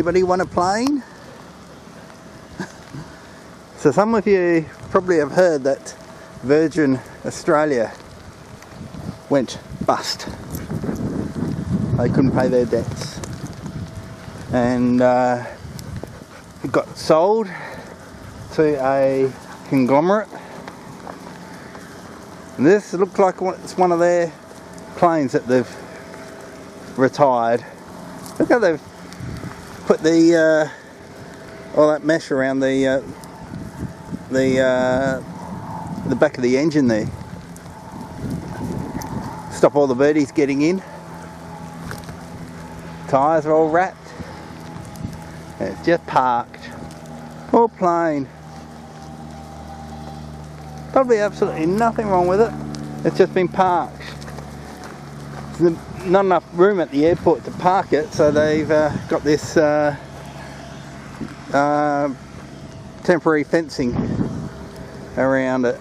Anybody want a plane? So some of you probably have heard that Virgin Australia went bust. They couldn't pay their debts, and it got sold to a conglomerate. And this looks like it's one of their planes that they've retired. Look how they've put the all that mesh around the back of the engine there. Stop all the birdies getting in. Tyres are all wrapped. And it's just parked. Poor plane. Probably absolutely nothing wrong with it. It's just been parked. There's not enough room at the airport to park it, so they've got this temporary fencing around it.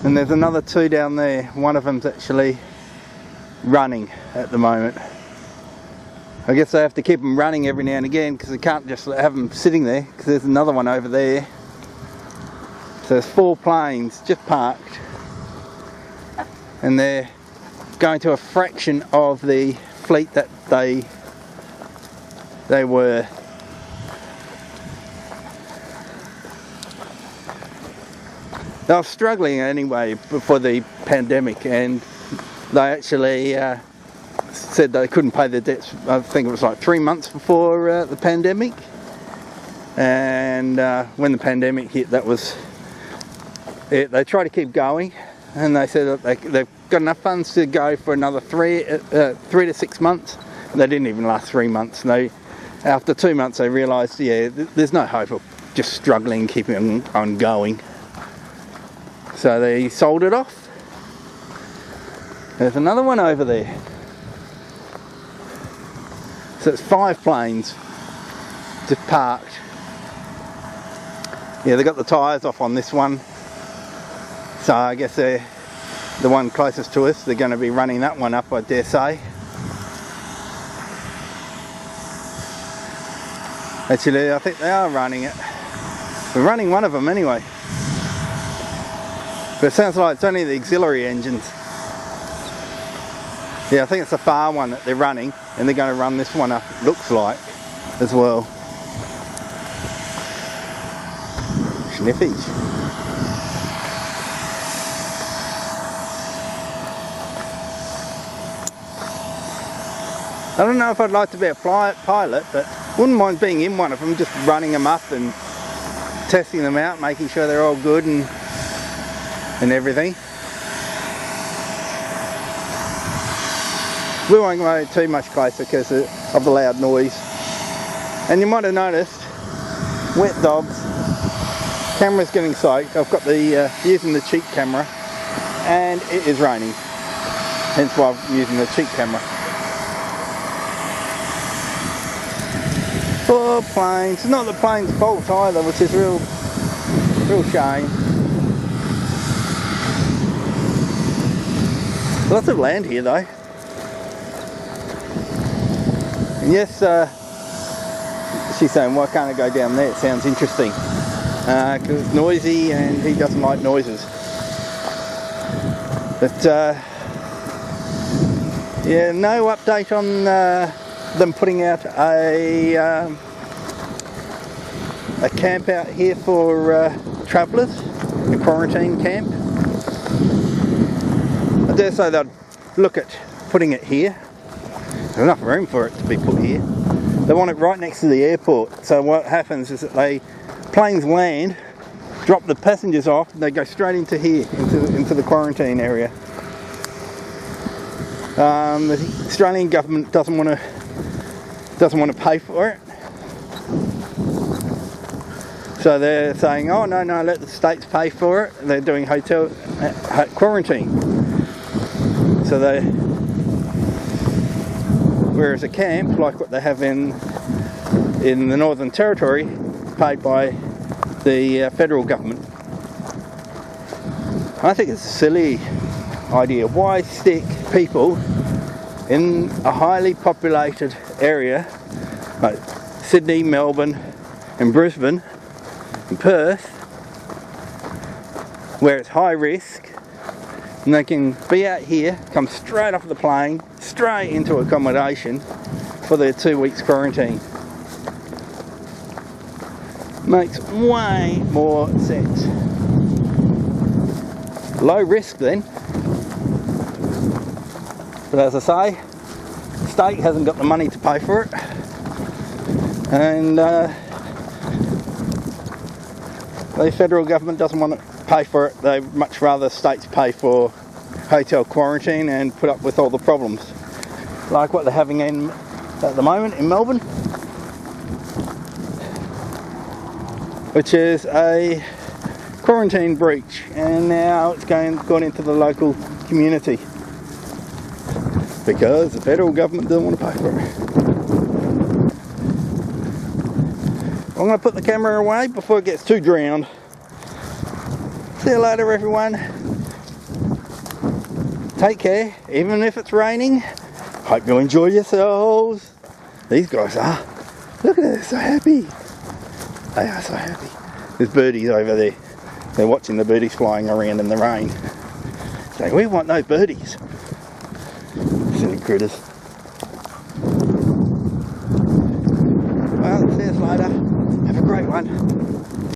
And there's another two down there. One of them's actually running at the moment. I guess they have to keep them running every now and again because they can't just have them sitting there, because there's another one over there. So there's 4 planes just parked, and they're going to a fraction of the fleet that they were. They were struggling anyway before the pandemic, and they actually said they couldn't pay their debts. I think it was like 3 months before the pandemic, and when the pandemic hit, that was it. They tried to keep going, and they said that they've got enough funds to go for another 3 to 6 months. And they didn't even last 3 months. And after 2 months, they realised, yeah, there's no hope of just struggling, keeping on going. So they sold it off. There's another one over there. So it's 5 planes just parked. Yeah, they got the tyres off on this one. So I guess they're the one closest to us. They're going to be running that one up, I dare say. Actually, I think they are running it. We're running one of them anyway. But it sounds like it's only the auxiliary engines. Yeah, I think it's the far one that they're running, and they're going to run this one up, it looks like, as well. Sniffies. I don't know if I'd like to be a pilot, but wouldn't mind being in one of them, just running them up and testing them out, making sure they're all good and everything. We won't go too much closer because of the loud noise. And you might have noticed, wet dogs, camera's getting soaked. I've got the using the cheap camera, and it is raining. Hence why I'm using the cheap camera. 4 planes. It's not the plane's fault either, which is real shame. Lots of land here though. And yes, she's saying, why can't I go down there? It sounds interesting. Because it's noisy and he doesn't like noises. But yeah, no update on them putting out a camp out here for travellers, a quarantine camp. I dare say they'd look at putting it here. There's enough room for it to be put here. They want it right next to the airport. So what happens is that planes land, drop the passengers off, and they go straight into here, into the quarantine area. The Australian government doesn't want to pay for it. So they're saying, oh no, let the states pay for it. They're doing hotel quarantine. So whereas a camp, like what they have in the Northern Territory, paid by the federal government. I think it's a silly idea. Why stick people in a highly populated area like Sydney, Melbourne and Brisbane and Perth, where it's high risk, and they can be out here, come straight off the plane, straight into accommodation for their 2 weeks quarantine. Makes way more sense. Low risk then, but as I say, the state hasn't got the money to pay for it, and the federal government doesn't want to pay for it. They much rather states pay for hotel quarantine and put up with all the problems, like what they're having in at the moment in Melbourne, which is a quarantine breach, and now it's gone into the local community because the federal government doesn't want to pay for it. I'm going to put the camera away before it gets too drowned. See you later, everyone. Take care, even if it's raining. Hope you enjoy yourselves. These guys are. Look at this, so happy. They are so happy. There's birdies over there. They're watching the birdies flying around in the rain. So we want those birdies. Silly critters. Well, see us later. Have a great one.